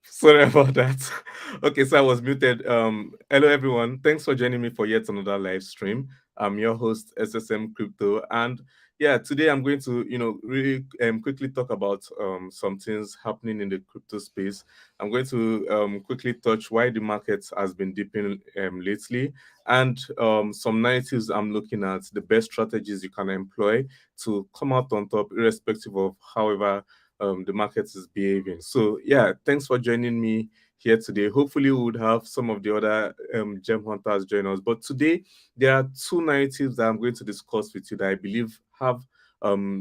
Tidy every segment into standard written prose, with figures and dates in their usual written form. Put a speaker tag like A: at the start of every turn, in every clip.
A: Sorry about that. Okay, so I was muted. Hello everyone. Thanks for joining me for yet another live stream. I'm your host SSM Crypto, and yeah, today I'm going to really quickly talk about some things happening in the crypto space. I'm going to quickly touch why the market has been dipping lately, and some narratives I'm looking at, the best strategies you can employ to come out on top, irrespective of however the market is behaving. So yeah, thanks for joining me here today. Hopefully, we would have some of the other gem hunters join us. But today, there are two narratives that I'm going to discuss with you that I believe have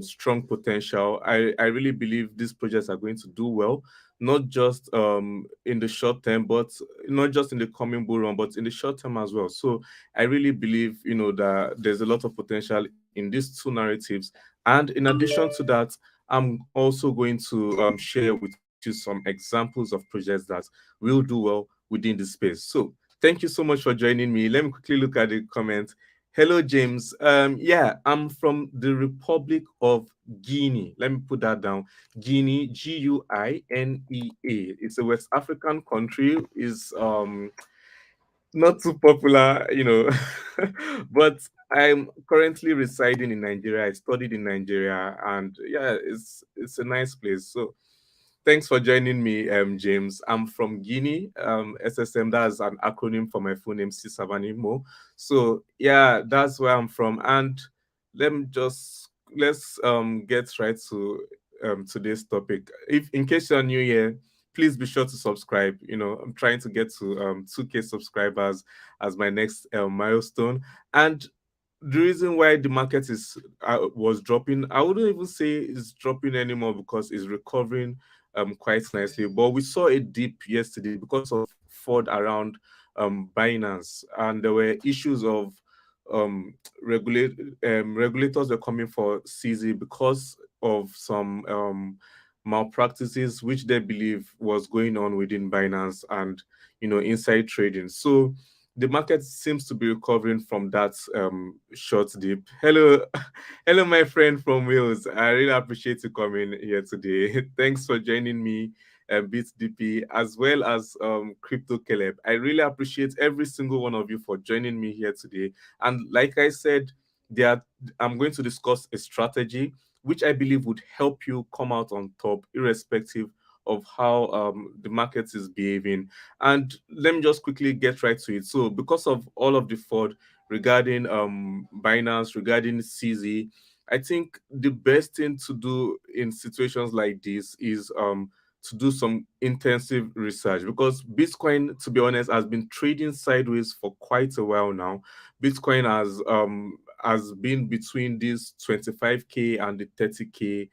A: strong potential. I really believe these projects are going to do well, not just in the short term, but not just in the coming bull run, but in the short term as well. So I really believe, that there's a lot of potential in these two narratives. And in addition to that, I'm also going to share with you some examples of projects that will do well within the space. So thank you so much for joining me. Let me quickly look at the comments. Hello, James. Yeah, I'm from the Republic of Guinea. Let me put that down. Guinea, Guinea. It's a West African country. Is not too popular, but I'm currently residing in Nigeria. I studied in Nigeria, and yeah, it's a nice place. So thanks for joining me, James. I'm from Guinea. SSM, that's an acronym for my full name, Sisavanimo. So yeah, that's where I'm from. And let's get right to today's topic. If in case you're new here, please be sure to subscribe. I'm trying to get to 2K subscribers as my next milestone. And the reason why the market is was dropping, I wouldn't even say it's dropping anymore because it's recovering quite nicely. But we saw a dip yesterday because of fraud around Binance, and there were issues of um regulate regulators were coming for CZ because of some malpractices which they believe was going on within Binance and inside trading. So the market seems to be recovering from that short dip. Hello, hello, my friend from Wales. I really appreciate you coming here today. Thanks for joining me, Beat DP, as well as Crypto Caleb. I really appreciate every single one of you for joining me here today. And like I said, there I'm going to discuss a strategy which I believe would help you come out on top, irrespective of how the market is behaving. And let me just quickly get right to it. So, because of all of the fraud regarding Binance, regarding CZ, I think the best thing to do in situations like this is to do some intensive research, because Bitcoin, to be honest, has been trading sideways for quite a while now. Bitcoin has been between this 25K and the 30K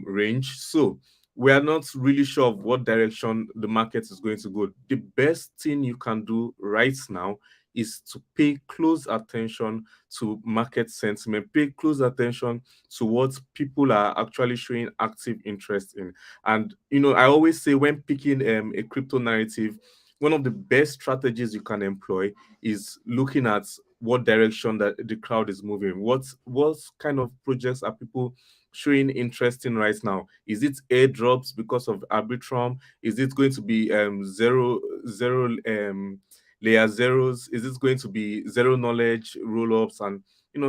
A: range. So we are not really sure of what direction the market is going to go. The best thing you can do right now is to pay close attention to market sentiment, pay close attention to what people are actually showing active interest in. And I always say, when picking a crypto narrative, one of the best strategies you can employ is looking at what direction that the crowd is moving. What kind of projects are people showing interest in right now? Is it airdrops because of Arbitrum? Is it going to be zero layer zeros? Is it going to be zero knowledge roll-ups and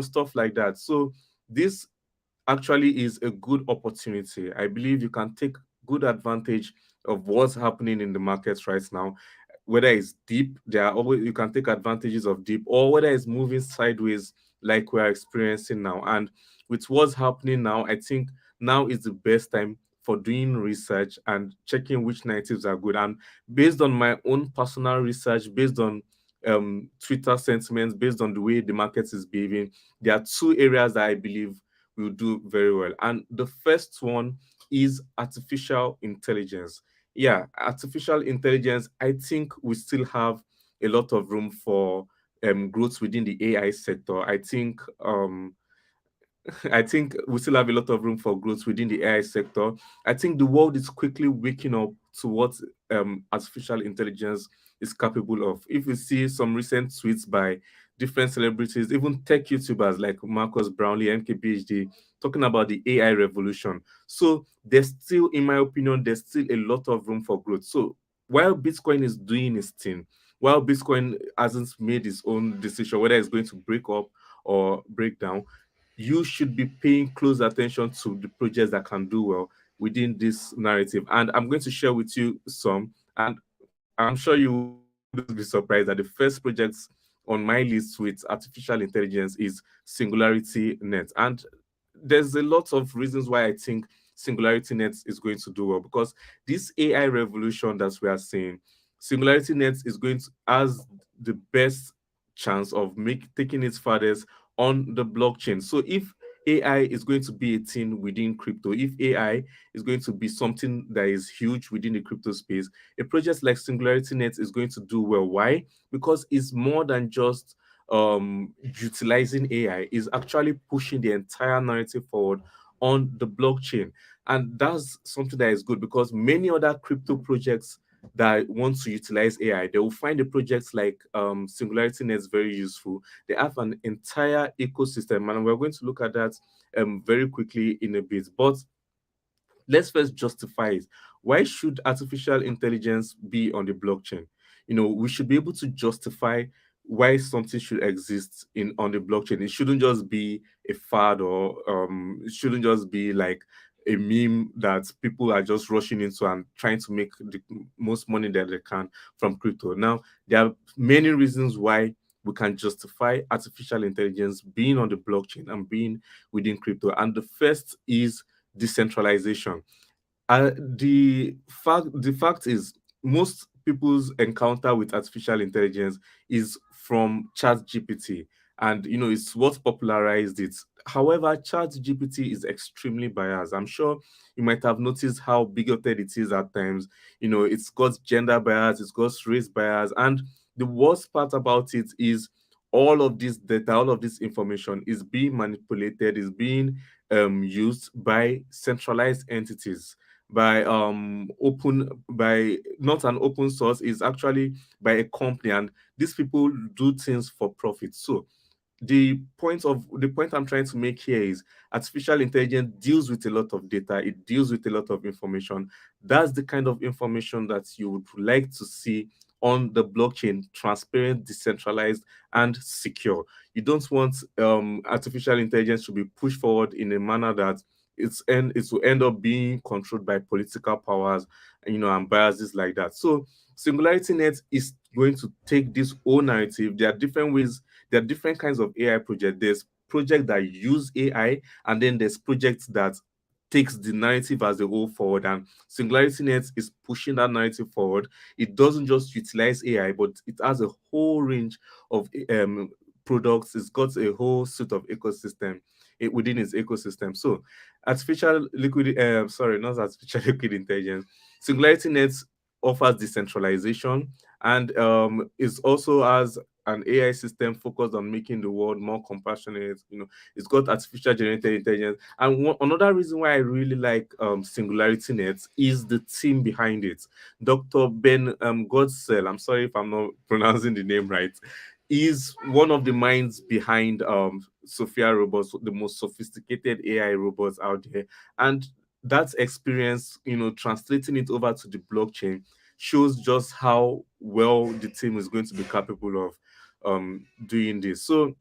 A: stuff like that? So this actually is a good opportunity. I believe you can take good advantage of what's happening in the markets right now. Whether it's deep, there are always you can take advantages of deep, or whether it's moving sideways like we're experiencing now. And with what's happening now, I think now is the best time for doing research and checking which narratives are good. And based on my own personal research, based on Twitter sentiments, based on the way the market is behaving, there are two areas that I believe will do very well. And the first one is artificial intelligence. Yeah, artificial intelligence, I think we still have a lot of room for growth within the AI sector. I think we still have a lot of room for growth within the AI sector. I think the world is quickly waking up to what artificial intelligence is capable of. If you see some recent tweets by different celebrities, even tech YouTubers like Marcus Brownlee, MKBHD, talking about the AI revolution. So there's still, in my opinion, there's still a lot of room for growth. So while Bitcoin is doing its thing, while Bitcoin hasn't made its own decision whether it's going to break up or break down, you should be paying close attention to the projects that can do well within this narrative. And I'm going to share with you some, and I'm sure you wouldn't be surprised that the first projects on my list with artificial intelligence is Singularity Net. And there's a lot of reasons why I think Singularity Net is going to do well, because this AI revolution that we are seeing, Singularity Net is going to has the best chance of taking it farthest on the blockchain. So if AI is going to be a thing within crypto, if AI is going to be something that is huge within the crypto space, a project like Singularity Net is going to do well. Why? Because it's more than just utilizing AI, is actually pushing the entire narrative forward on the blockchain. And that's something that is good, because many other crypto projects that want to utilize AI, they will find the projects like Singularity Net very useful. They have an entire ecosystem, and we're going to look at that very quickly in a bit. But let's first justify it. Why should artificial intelligence be on the blockchain? We should be able to justify why something should exist in on the blockchain. It shouldn't just be a fad, or it shouldn't just be like a meme that people are just rushing into and trying to make the most money that they can from crypto. Now, there are many reasons why we can justify artificial intelligence being on the blockchain and being within crypto. And the first is decentralization. The fact is, most people's encounter with artificial intelligence is from ChatGPT, and it's what popularized it. However, ChatGPT is extremely biased. I'm sure you might have noticed how bigoted it is at times. It's got gender bias, it's got race bias, and the worst part about it is all of this data, all of this information is being manipulated, is being used by centralized entities, by not an open source, is actually by a company, and these people do things for profit. So the point I'm trying to make here is artificial intelligence deals with a lot of data, it deals with a lot of information. That's the kind of information that you would like to see on the blockchain: transparent, decentralized, and secure. You don't want artificial intelligence to be pushed forward in a manner that it will end up being controlled by political powers, and biases like that. So Singularity Net is going to take this whole narrative. There are different ways, there are different kinds of AI projects. There's projects that use AI, and then there's projects that takes the narrative as a whole forward. And Singularity Net is pushing that narrative forward. It doesn't just utilize AI, but it has a whole range of products. It's got a whole suite of ecosystem within its ecosystem. So not artificial liquid intelligence. Singularity Net offers decentralization, and it also has an AI system focused on making the world more compassionate. It's got artificial generated intelligence. And another reason why I really like Singularity Net is the team behind it. Dr. Ben Godsell, I'm sorry if I'm not pronouncing the name right, is one of the minds behind Sophia robots, the most sophisticated AI robots out there. And that experience, translating it over to the blockchain, shows just how well the team is going to be capable of doing this. So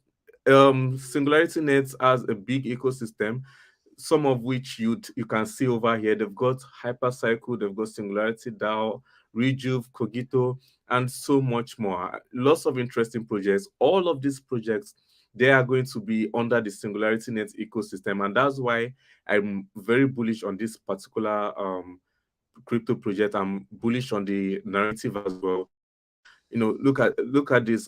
A: Singularity Net has a big ecosystem, some of which you can see over here. They've got Hypercycle, they've got Singularity DAO, Rejuve, Cogito, and so much more. Lots of interesting projects. All of these projects, they are going to be under the Singularity Net ecosystem, and that's why I'm very bullish on this particular crypto project. I'm bullish on the narrative as well. Look at this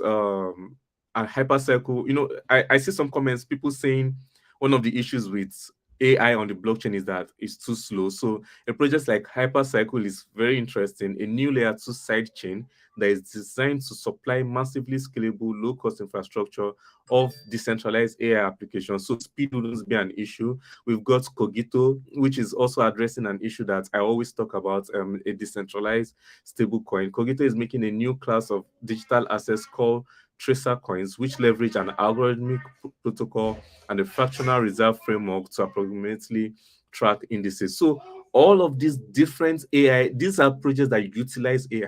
A: Hypercycle. I see some comments, people saying one of the issues with AI on the blockchain is that it's too slow. So a project like Hypercycle is very interesting, a new layer 2 side chain that is designed to supply massively scalable, low-cost infrastructure of decentralized AI applications. So speed wouldn't be an issue. We've got Cogito, which is also addressing an issue that I always talk about, a decentralized stablecoin. Cogito is making a new class of digital assets called tracer coins, which leverage an algorithmic protocol and a fractional reserve framework to approximately track indices. So all of these different AI, these are projects that utilize AI.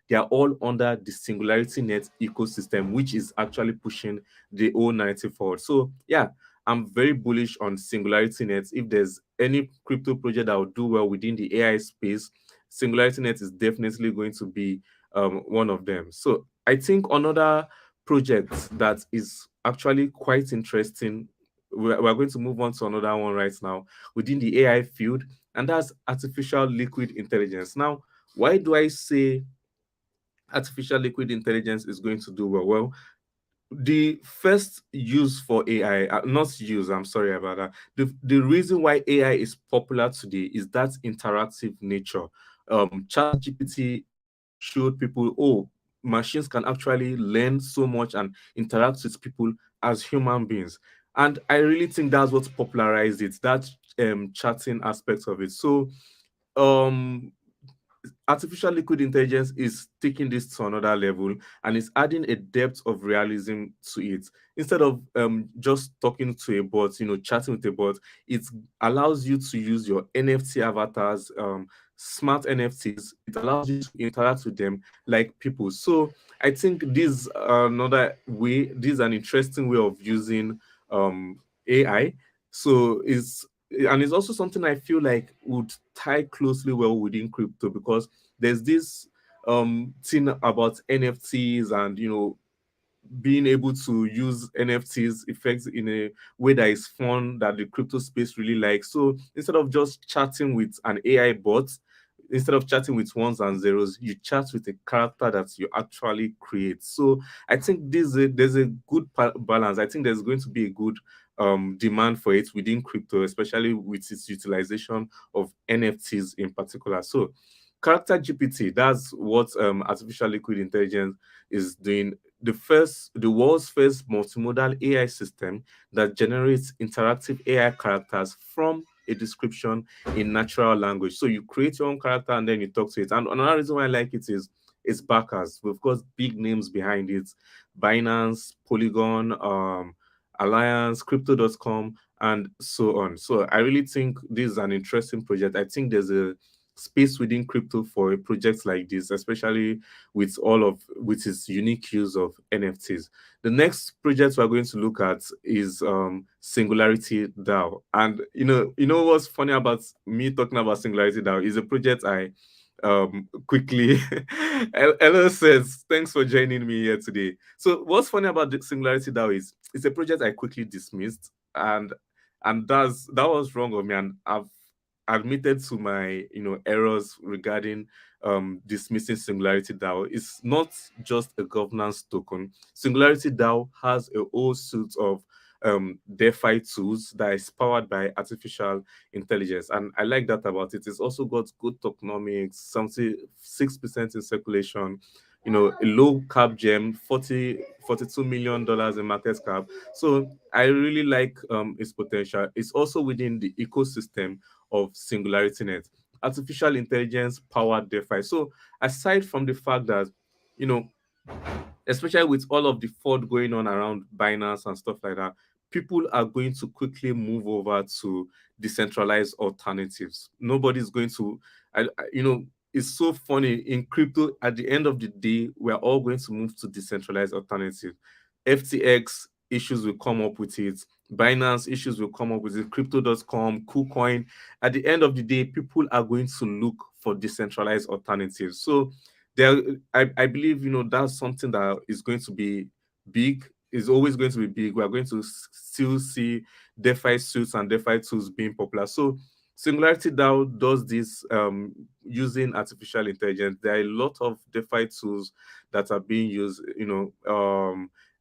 A: They are all under the Singularity Net ecosystem, which is actually pushing the whole narrative forward. So yeah, I'm very bullish on Singularity Net. If there's any crypto project that will do well within the AI space, Singularity Net is definitely going to be one of them. So I think another project that is actually quite interesting. We're going to move on to another one right now within the AI field, and that's artificial liquid intelligence. Now, why do I say artificial liquid intelligence is going to do well? Well, the first use for AI, not use, I'm sorry about that. The reason why AI is popular today is that interactive nature. ChatGPT showed people, oh, machines can actually learn so much and interact with people as human beings. And I really think that's what popularized it, that chatting aspect of it. So um artificial liquid intelligence is taking this to another level and is adding a depth of realism to it. Instead of just talking to a bot, chatting with a bot, it allows you to use your NFT avatars, smart NFTs. It allows you to interact with them like people. So I think this another way, this is an interesting way of using AI. So is and it's also something I feel like would tie closely well within crypto, because there's this thing about NFTs and being able to use NFTs effects in a way that is fun, that the crypto space really likes. So instead of just chatting with an AI bot, instead of chatting with ones and zeros, you chat with a character that you actually create. So I think there's a good balance. I think there's going to be a good demand for it within crypto, especially with its utilization of NFTs in particular. So character GPT, that's what artificial liquid intelligence is doing. The world's first multimodal AI system that generates interactive AI characters from a description in natural language. So you create your own character and then you talk to it. And another reason why I like it is its backers. We've got big names behind it: Binance, Polygon, Alliance, Crypto.com, and so on. So I really think this is an interesting project. I think there's a space within crypto for a project like this, especially with its unique use of NFTs. The next project we're going to look at is Singularity DAO. And what's funny about me talking about Singularity DAO is a project I quickly Ella says, thanks for joining me here today. So what's funny about the Singularity DAO is it's a project I quickly dismissed, and that was wrong of me, and I've admitted to my errors regarding dismissing Singularity DAO. It's not just a governance token. Singularity DAO has a whole suite of DeFi tools that is powered by artificial intelligence, and I like that about it. It's also got good tokenomics, something 6% in circulation. A low cap gem, 42 million dollars in market cap. So I really like its potential. It's also within the ecosystem of Singularity Net, artificial intelligence powered DeFi. So aside from the fact that, you know, especially with all of the fraud going on around Binance and stuff like that, people are going to quickly move over to decentralized alternatives. Nobody's going to, it's so funny in crypto. At the end of the day, we're all going to move to decentralized alternatives. FTX issues will come up with it. Binance issues will come up with it. Crypto.com, KuCoin. At the end of the day, people are going to look for decentralized alternatives. So there, I believe that's something that is going to be big. Is always going to be big. We are going to still see DeFi suits and DeFi tools being popular. So Singularity DAO does this using artificial intelligence. There are a lot of DeFi tools that are being used,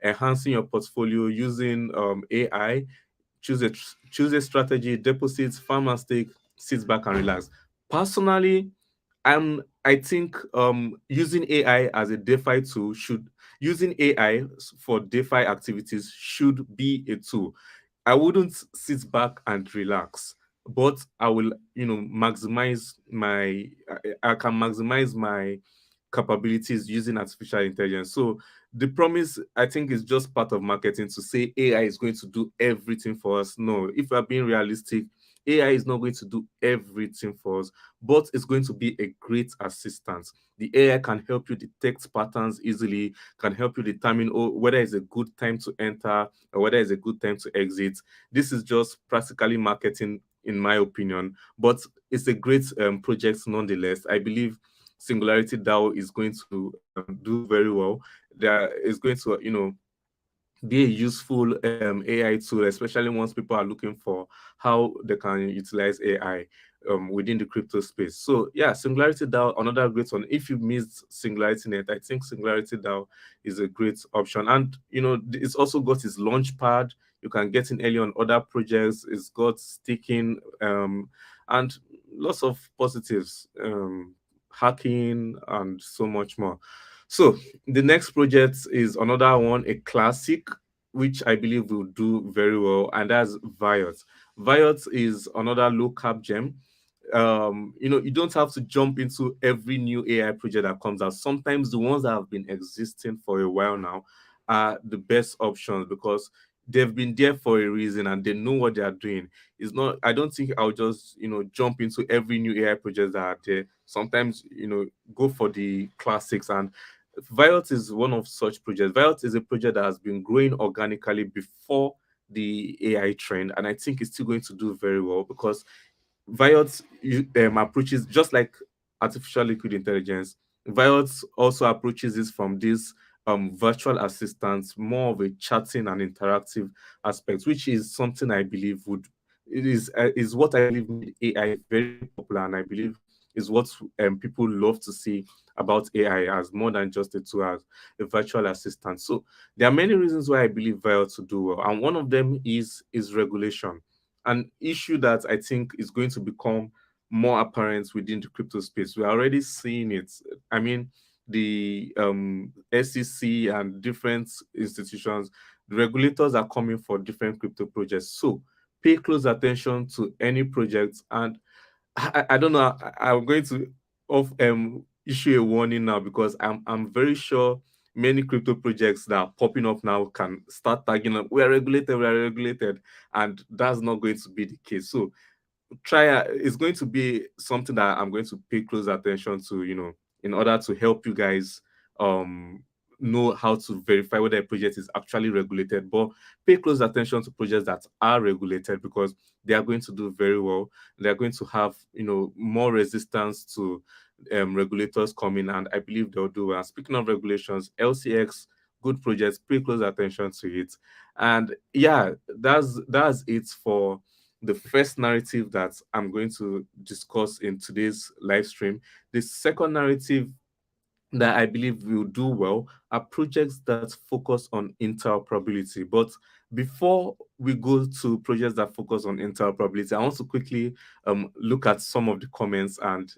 A: enhancing your portfolio using AI. Choose a strategy, deposits, farm and stake, sit back and relax. Personally, I think using AI as a DeFi tool should using AI for DeFi activities should be a tool. I wouldn't sit back and relax, but I will, maximize my. I can maximize my capabilities using artificial intelligence. So the promise, I think, is just part of marketing to say AI is going to do everything for us. No, if we're being realistic, AI is not going to do everything for us, but it's going to be a great assistant. The AI can help you detect patterns easily, can help you determine, oh, whether it's a good time to enter or whether it's a good time to exit. This is just practically marketing, in my opinion, but it's a great project nonetheless. I believe Singularity DAO is going to do very well. There is going to, be a useful AI tool, especially once people are looking for how they can utilize AI within the crypto space. So yeah, Singularity DAO, another great one. If you missed Singularity Net, I think Singularity DAO is a great option. And it's also got its launch pad. You can get in early on other projects. It's got staking and lots of positives, hacking and so much more. So the next project is another one, a classic, which I believe will do very well, and that's Viot. Viot is another low cap gem. You don't have to jump into every new AI project that comes out. Sometimes the ones that have been existing for a while now are the best options because they've been there for a reason and they know what they are doing. It's not, I don't think I'll just, jump into every new AI project that are there. Sometimes, go for the classics. And Viot is one of such projects. Viot is a project that has been growing organically before the AI trend, and I think it's still going to do very well because Viot approaches just like artificial liquid intelligence. Viot also approaches this from this virtual assistants, more of a chatting and interactive aspect, which is something I believe is what I believe made AI very popular, and I believe is what people love to see about AI as more than just a tool, as a virtual assistant. So there are many reasons why I believe Viot to do well, and one of them is regulation, an issue that I think is going to become more apparent within the crypto space. We're already seeing it. I mean, the SEC and different institutions, the regulators are coming for different crypto projects. So pay close attention to any project. And I don't know. I'm going to issue a warning now because I'm very sure many crypto projects that are popping up now can start tagging up. We are regulated, and that's not going to be the case. So it's going to be something that I'm going to pay close attention to, in order to help you guys um know how to verify whether a project is actually regulated. But pay close attention to projects that are regulated because they are going to do very well. They are going to have, more resistance to regulators coming, and I believe they'll do well. And speaking of regulations, LCX, good projects, pay close attention to it. And yeah, that's it for the first narrative that I'm going to discuss in today's live stream. The second narrative that I believe will do well are projects that focus on interoperability. But before we go to projects that focus on interoperability, I want to quickly look at some of the comments and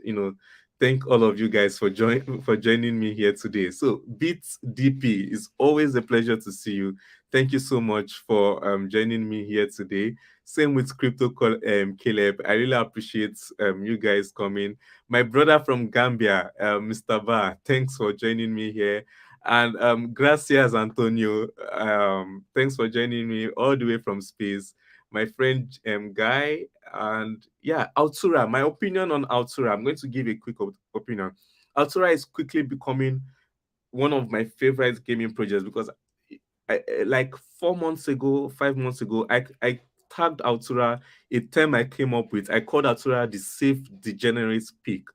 A: thank all of you guys for joining me here today. So Beats DP, is always a pleasure to see you. Thank you so much for joining me here today. Same with Caleb. I really appreciate you guys coming. My brother from Gambia, Mr. Ba, thanks for joining me here. And gracias, Antonio. Thanks for joining me all the way from space. My friend Guy, and yeah, Altura. My opinion on Altura, I'm going to give a quick opinion. Altura is quickly becoming one of my favorite gaming projects because like 4 months ago, 5 months ago, I tagged Altura a term I came up with. I called Altura the safe degenerate peak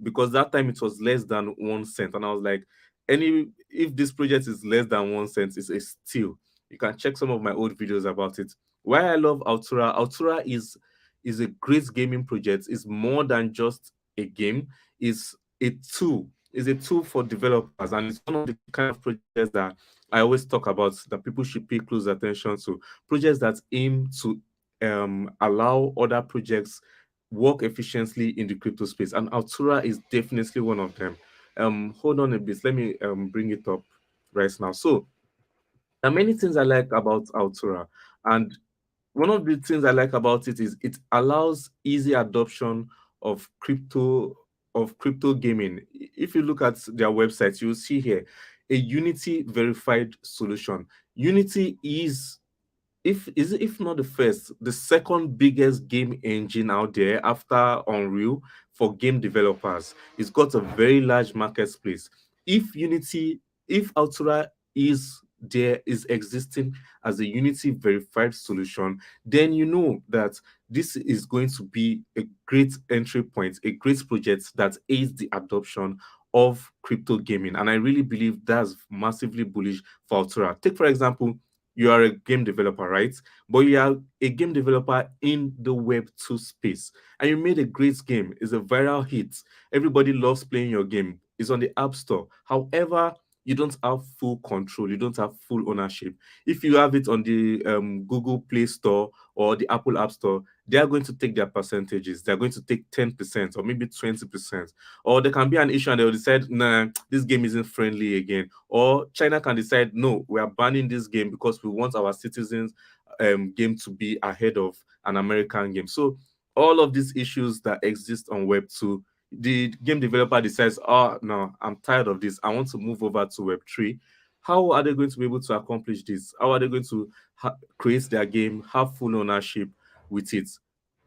A: because that time it was less than 1 cent, and I was like, any if this project is less than 1 cent, it's a steal. You can check some of my old videos about it. Why I love Altura, Altura is a great gaming project. It's more than just a game. It's a tool. It's a tool for developers, and it's one of the kind of projects that I always talk about that people should pay close attention to. Projects that aim to allow other projects work efficiently in the crypto space, and Altura is definitely one of them. Hold on a bit, let me bring it up right now. So there are many things I like about Altura, and one of the things I like about it is it allows easy adoption of crypto of crypto gaming. If you look at their website, you'll see here a Unity verified solution. Unity is, if not the first, the second biggest game engine out there after Unreal for game developers. It's got a very large market space. If Unity, if Altura is existing as a Unity verified solution, then you know that this is going to be a great entry point, a great project that aids the adoption of crypto gaming. And I really believe that's massively bullish for Altura. Take, for example, you are a game developer, right? But you are a game developer in the Web2 space, and you made a great game. It's a viral hit. Everybody loves playing your game. It's on the App Store. However, you don't have full control. You don't have full ownership. If you have it on the Google Play Store or the Apple App Store, they are going to take their percentages. They're going to take 10% or maybe 20%. Or there can be an issue and they'll decide, nah, this game isn't friendly again. Or China can decide, no, we are banning this game because we want our citizens game to be ahead of an American game. So all of these issues that exist on Web 2, the game developer decides, oh no, I'm tired of this. I want to move over to Web 3. How are they going to be able to accomplish this? How are they going to create their game, have full ownership with it?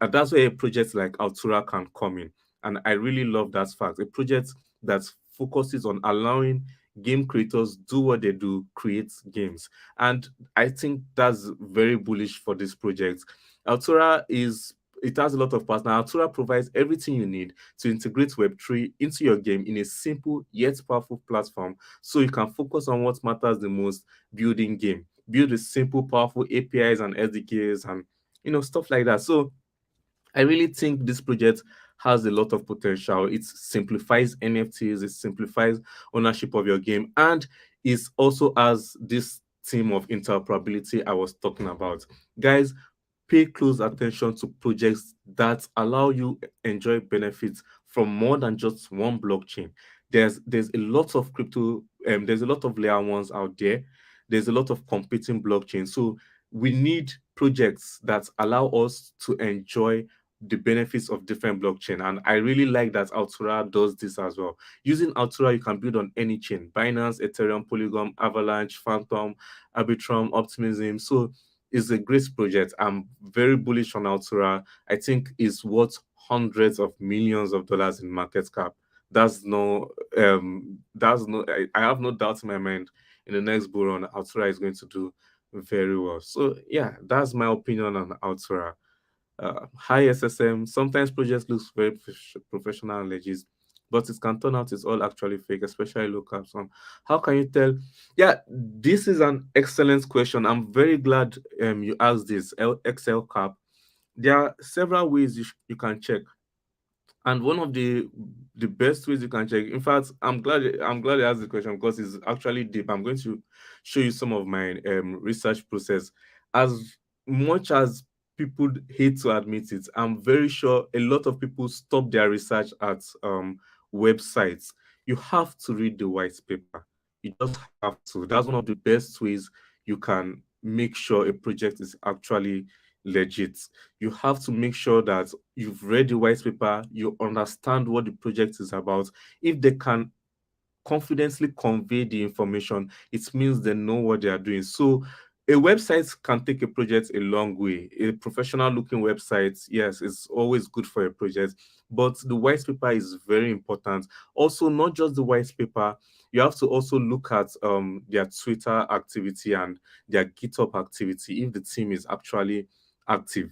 A: And that's where a project like Altura can come in. And I really love that fact. A project that focuses on allowing game creators do what they do, create games. And I think that's very bullish for this project. Altura is it has a lot of partners. Altura provides everything you need to integrate Web3 into your game in a simple yet powerful platform so you can focus on what matters the most, building game. Build a simple, powerful APIs and SDKs and stuff like that. So I really think this project has a lot of potential. It simplifies NFTs, it simplifies ownership of your game, and it also has this theme of interoperability I was talking about. Guys, pay close attention to projects that allow you enjoy benefits from more than just one blockchain. There's a lot of crypto, there's a lot of layer ones out there. There's a lot of competing blockchains. So we need projects that allow us to enjoy the benefits of different blockchain. And I really like that Altura does this as well. Using Altura, you can build on any chain: Binance, Ethereum, Polygon, Avalanche, Phantom, Arbitrum, Optimism. So it's a great project. I'm very bullish on Altura. I think it's worth hundreds of millions of dollars in market cap. I have no doubt in my mind in the next bull run, Altura is going to do very well. So yeah, that's my opinion on Altura. High SSM. Sometimes projects looks very professional and legit, but it can turn out it's all actually fake, especially low cap. So how can you tell? Yeah, this is an excellent question. I'm very glad you asked this. Excel cap. There are several ways you can check, and one of the best ways you can check. In fact, I'm glad you asked the question because it's actually deep. I'm going to show you some of my research process. As much as people hate to admit it, I'm very sure a lot of people stop their research at websites. You have to read the white paper. You just have to. That's one of the best ways you can make sure a project is actually legit. You have to make sure that you've read the white paper, you understand what the project is about. If they can confidently convey the information, it means they know what they are doing. So a website can take a project a long way. A professional looking website, yes, it's always good for a project, but the white paper is very important. Also, not just the white paper, you have to also look at their Twitter activity and their GitHub activity if the team is actually active.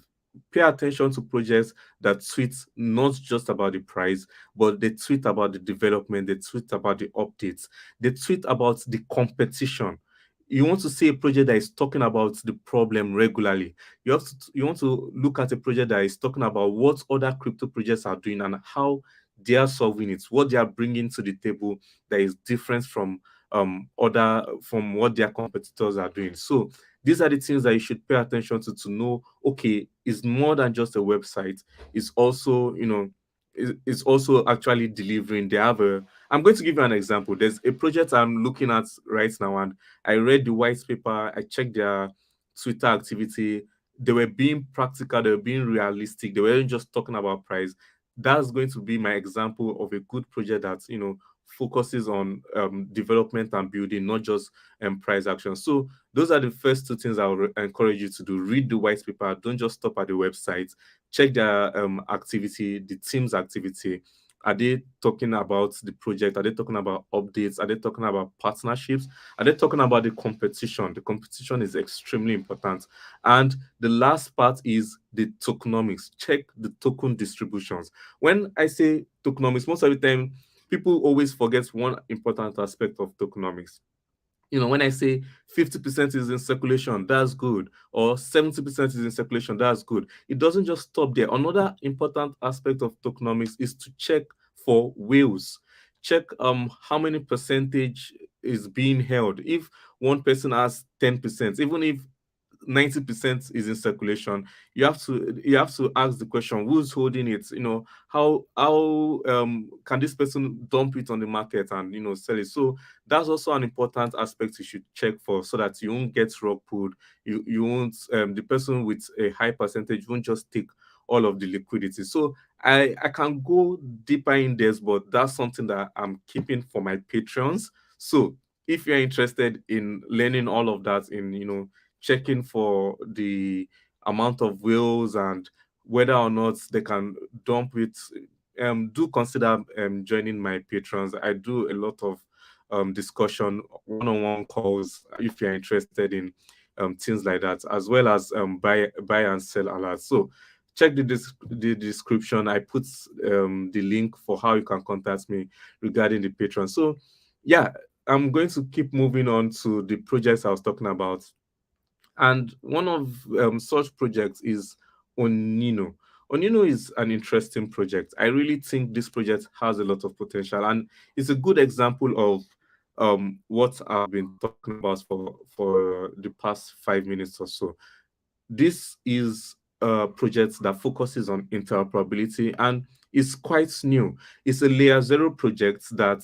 A: Pay attention to projects that tweet not just about the price, but they tweet about the development, they tweet about the updates, they tweet about the competition. You want to see a project that is talking about the problem regularly. You want to look at a project that is talking about what other crypto projects are doing and how they are solving it, what they are bringing to the table that is different from what their competitors are doing. So these are the things that you should pay attention to know, okay, it's more than just a website. It's also, it's also actually delivering. I'm going to give you an example. There's a project I'm looking at right now, and I read the white paper, I checked their Twitter activity. They were being practical, they were being realistic, they weren't just talking about price. that's going to be my example of a good project that, focuses on development and building, not just price action. So those are the first two things I would encourage you to do. Read the white paper. Don't just stop at the website. Check their activity, the team's activity. Are they talking about the project? Are they talking about updates? Are they talking about partnerships? Are they talking about the competition? The competition is extremely important. And the last part is the tokenomics. Check the token distributions. When I say tokenomics, most of the time people always forget one important aspect of tokenomics. When I say 50% is in circulation, that's good, or 70% is in circulation, that's good. It doesn't just stop there. Another important aspect of tokenomics is to check for whales. Check how many percentage is being held. If one person has 10%, even if 90% is in circulation, you have to ask the question, who's holding it? How can this person dump it on the market and sell it? So that's also an important aspect you should check for, so that you won't get rug pulled. You won't the person with a high percentage won't just take all of the liquidity. So I can go deeper in this, but that's something that I'm keeping for my patrons. So if you're interested in learning all of that, in checking for the amount of whales and whether or not they can dump it, do consider joining my patrons. I do a lot of discussion, one-on-one calls, if you're interested in things like that, as well as buy and sell alerts. So check the description. I put the link for how you can contact me regarding the patron. So yeah, I'm going to keep moving on to the projects I was talking about, and one of such projects is Onino. Onino is an interesting project. I really think this project has a lot of potential, and it's a good example of what I've been talking about for the past 5 minutes or so. This is a project that focuses on interoperability and is quite new. It's a layer zero project that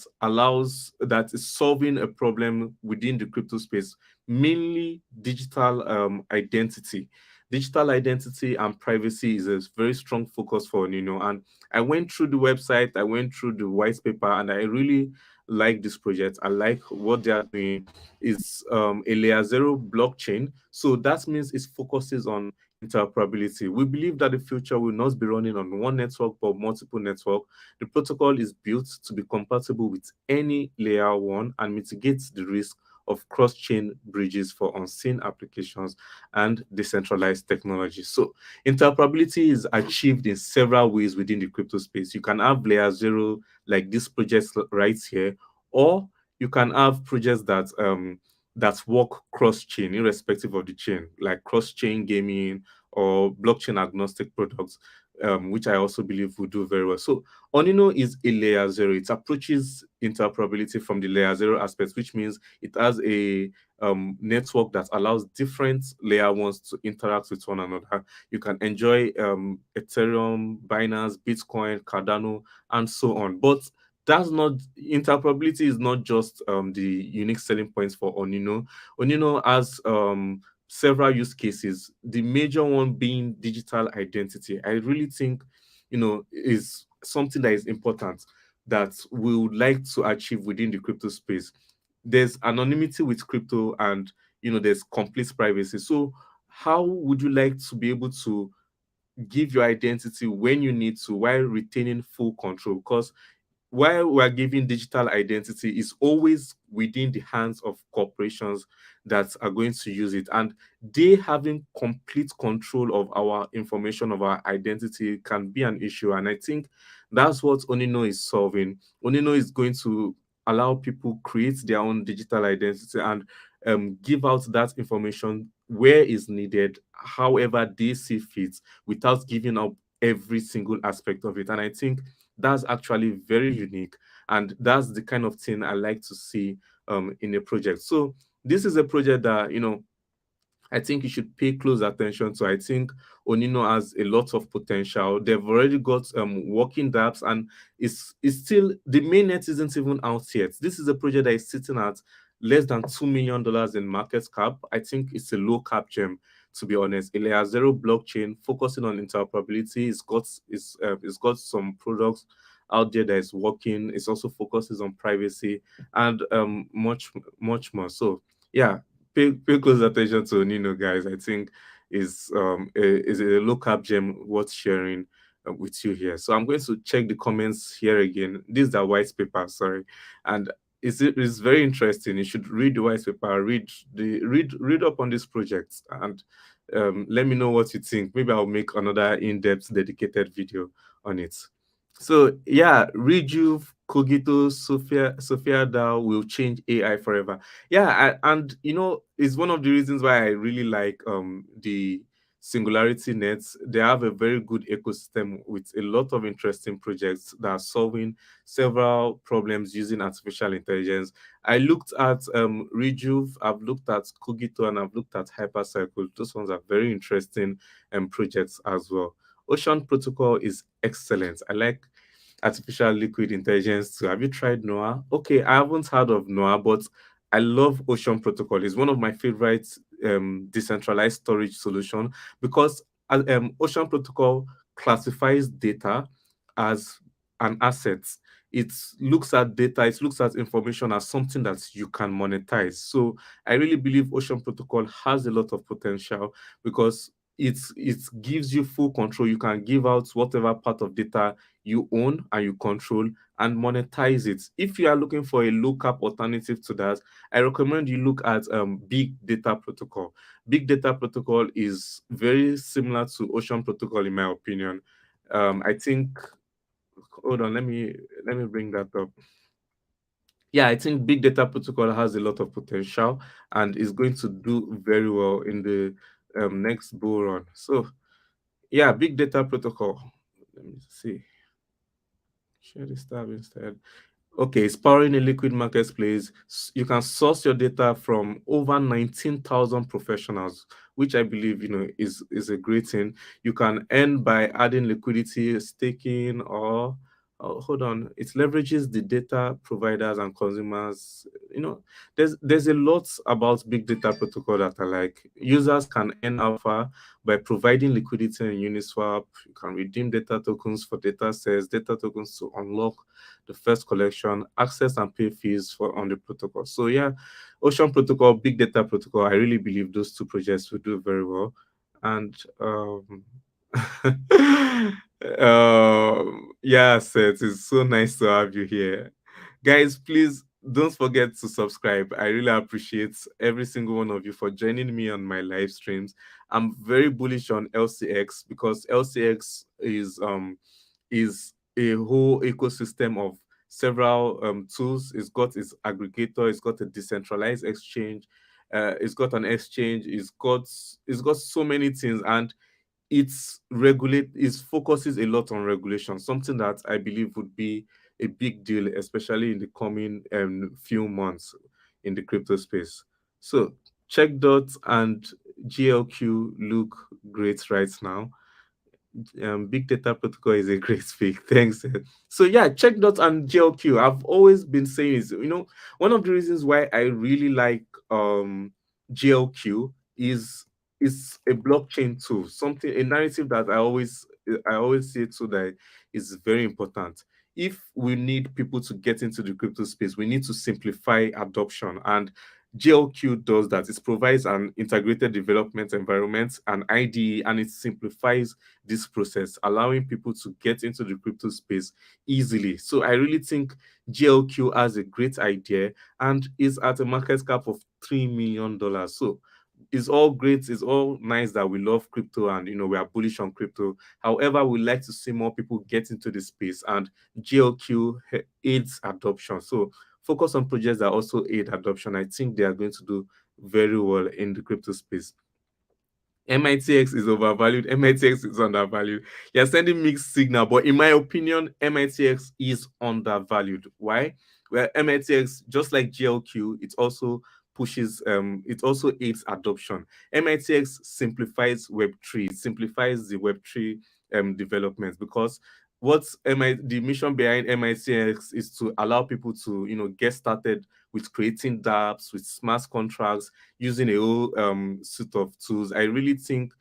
A: is solving a problem within the crypto space, mainly digital identity. Digital identity and privacy is a very strong focus for Nino. And I went through the website, I went through the white paper, and I really like this project. I like what they are doing. It's a layer zero blockchain. So that means it focuses on interoperability. We believe that the future will not be running on one network but multiple networks. The protocol is built to be compatible with any layer one and mitigates the risk of cross-chain bridges for unseen applications and decentralized technology. So interoperability is achieved in several ways within the crypto space. You can have layer zero like this project right here, or you can have projects that work cross-chain, irrespective of the chain, like cross-chain gaming or blockchain agnostic products, which I also believe will do very well. So Onino is a layer zero. It approaches interoperability from the layer zero aspect, which means it has a network that allows different layer ones to interact with one another. You can enjoy Ethereum, Binance, Bitcoin, Cardano, and so on. But that's not interoperability is not just the unique selling points for Onino. Onino has several use cases. The major one being digital identity. I really think is something that is important that we would like to achieve within the crypto space. There's anonymity with crypto, and there's complete privacy. So how would you like to be able to give your identity when you need to, while retaining full control? Because while we're giving digital identity, is always within the hands of corporations that are going to use it, and they having complete control of our information, of our identity, can be an issue. And I think that's what Onino is solving. Onino is going to allow people create their own digital identity and give out that information where is needed, however they see fit, without giving up every single aspect of it. And I think that's actually very unique, and that's the kind of thing I like to see in a project. So this is a project that I think you should pay close attention to. I think Onino has a lot of potential. They've already got working dApps, and it's still, the mainnet isn't even out yet. This is a project that is sitting at less than $2 million in market cap. I think it's a low cap gem. to be honest. A layer zero blockchain focusing on interoperability. It's got some products out there that is working. It also focuses on privacy and much more. So yeah, pay close attention to Nino, guys. I think is a low cap gem worth sharing with you here. So I'm going to check the comments here again. This is the white paper, sorry, and it's very interesting. You should read the white paper, read up on this project, and let me know what you think. Maybe I'll make another in-depth dedicated video on it. So yeah, Rejuve, Cogito, Sophia DAO will change AI forever. Yeah, and it's one of the reasons why I really like the Singularity Nets. They have a very good ecosystem with a lot of interesting projects that are solving several problems using artificial intelligence. I looked at Rejuve, I've looked at Cogito, and I've looked at Hypercycle. Those ones are very interesting projects as well. Ocean Protocol is excellent. I like artificial liquid intelligence too. Have you tried Noah? Okay, I haven't heard of Noah, but I love Ocean Protocol. It's one of my favorite decentralized storage solution because Ocean Protocol classifies data as an asset. It looks at data, it looks at information as something that you can monetize. So I really believe Ocean Protocol has a lot of potential because it gives you full control. You can give out whatever part of data you own and you control and monetize it. If you are looking for a low cap alternative to that, I recommend you look at Big Data Protocol. Big Data Protocol is very similar to Ocean Protocol in my opinion. I think hold on, let me bring that up. Yeah, I think Big Data Protocol has a lot of potential and is going to do very well in the next bull run. So yeah, Big Data Protocol. Let me see. Share this tab instead. Okay, it's powering a liquid marketplace. You can source your data from over 19,000 professionals, which I believe is a great thing. You can earn by adding liquidity, staking, or hold on, it leverages the data providers and consumers. There's a lot about big data protocol that I like. Users can earn alpha by providing liquidity in Uniswap. You can redeem data tokens for data sets, data tokens to unlock the first collection, access and pay fees for on the protocol. So yeah, Ocean Protocol, Big Data Protocol, I really believe those two projects will do very well. And yeah, Seth, it's so nice to have you here. Guys, please don't forget to subscribe. I really appreciate every single one of you for joining me on my live streams. I'm very bullish on LCX because LCX is a whole ecosystem of several tools. It's got its aggregator, it's got a decentralized exchange, it's got an exchange, it's got so many things, and it focuses a lot on regulation, something that I believe would be a big deal, especially in the coming few months in the crypto space. So check dot and GLQ look great right now. Big data protocol is a great pick. Thanks. So yeah, check dot and GLQ. I've always been saying is one of the reasons why I really like GLQ is a blockchain tool, something a narrative that I always say to that is very important. If we need people to get into the crypto space, we need to simplify adoption, and GLQ does that. It provides an integrated development environment, an IDE, and it simplifies this process, allowing people to get into the crypto space easily. So I really think GLQ has a great idea and is at a market cap of $3 million. So it's all great, it's all nice that we love crypto and we are bullish on crypto. However, we like to see more people get into the space, and GLQ aids adoption. So focus on projects that also aid adoption. I think they are going to do very well in the crypto space. MITX is overvalued. MITX is undervalued. You're sending mixed signal, but in my opinion, MITX is undervalued. Why? Well, MITX, just like GLQ, it also aids adoption. MITX simplifies Web3, simplifies the Web3 development because what's the mission behind MITx is to allow people to, get started with creating dApps, with smart contracts, using a whole suite of tools. I really think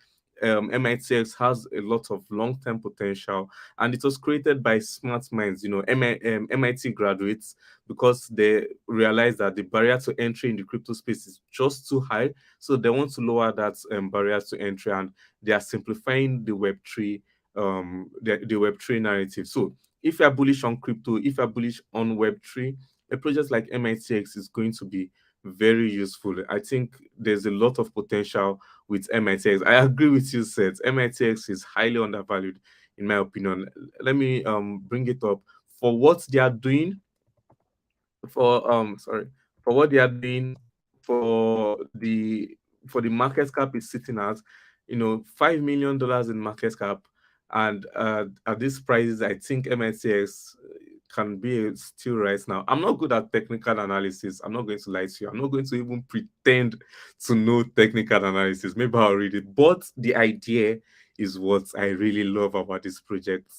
A: MITx has a lot of long-term potential, and it was created by smart minds, MIT graduates, because they realized that the barrier to entry in the crypto space is just too high. So they want to lower that barrier to entry, and they are simplifying the Web3 the Web3 narrative. So if you're bullish on crypto, if you're bullish on Web3, a project like MITx is going to be very useful. I think there's a lot of potential with MITx. I agree with you, Seth. MITx is highly undervalued, in my opinion. Let me bring it up. For what they are doing, for what they are doing, for the market cap is sitting at, $5 million in market cap, and at these prices, I think MTX can be a steal right now. I'm not good at technical analysis. I'm not going to lie to you. I'm not going to even pretend to know technical analysis. Maybe I'll read it, but the idea is what I really love about this project.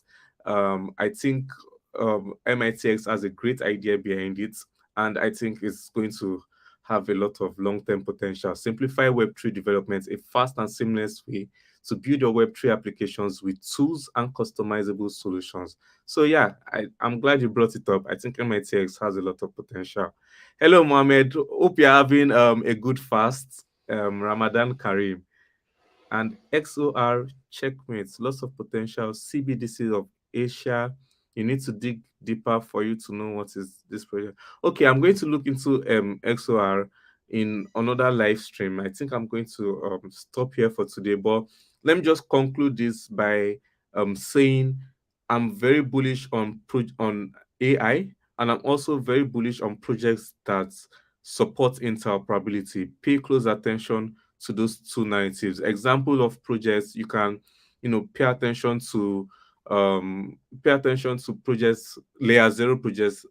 A: I think MITx has a great idea behind it, and I think it's going to have a lot of long-term potential. Simplify Web3 development, a fast and seamless way to build your Web3 applications with tools and customizable solutions. So yeah, I'm glad you brought it up. I think MITx has a lot of potential. Hello, Mohammed. Hope you're having a good fast. Ramadan Kareem. And XOR checkmates, lots of potential. CBDC of Asia. You need to dig deeper for you to know what is this project. Okay, I'm going to look into XOR in another live stream. I think I'm going to stop here for today, but let me just conclude this by saying I'm very bullish on on AI, and I'm also very bullish on projects that support interoperability. Pay close attention to those two narratives. Example of projects you can, pay attention to projects, layer zero projects,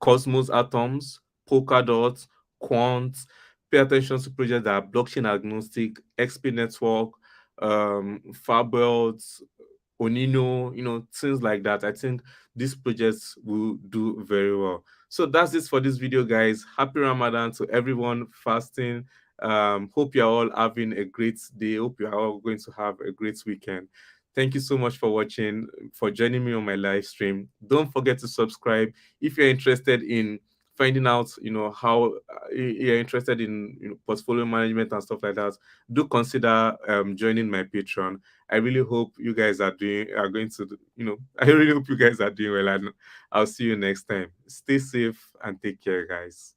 A: Cosmos Atoms, Polkadot, Quant. Pay attention to projects that are blockchain agnostic, XP Network, Fabelt, Onino, things like that. I think these projects will do very well. So that's it for this video, guys. Happy Ramadan to everyone fasting. Hope you're all having a great day. Hope you're all going to have a great weekend. Thank you so much for watching, for joining me on my live stream. Don't forget to subscribe if you're interested in finding out, how you're interested in, portfolio management and stuff like that. Do consider joining my Patreon. I really hope you guys are going to, I really hope you guys are doing well, and I'll see you next time. Stay safe and take care, guys.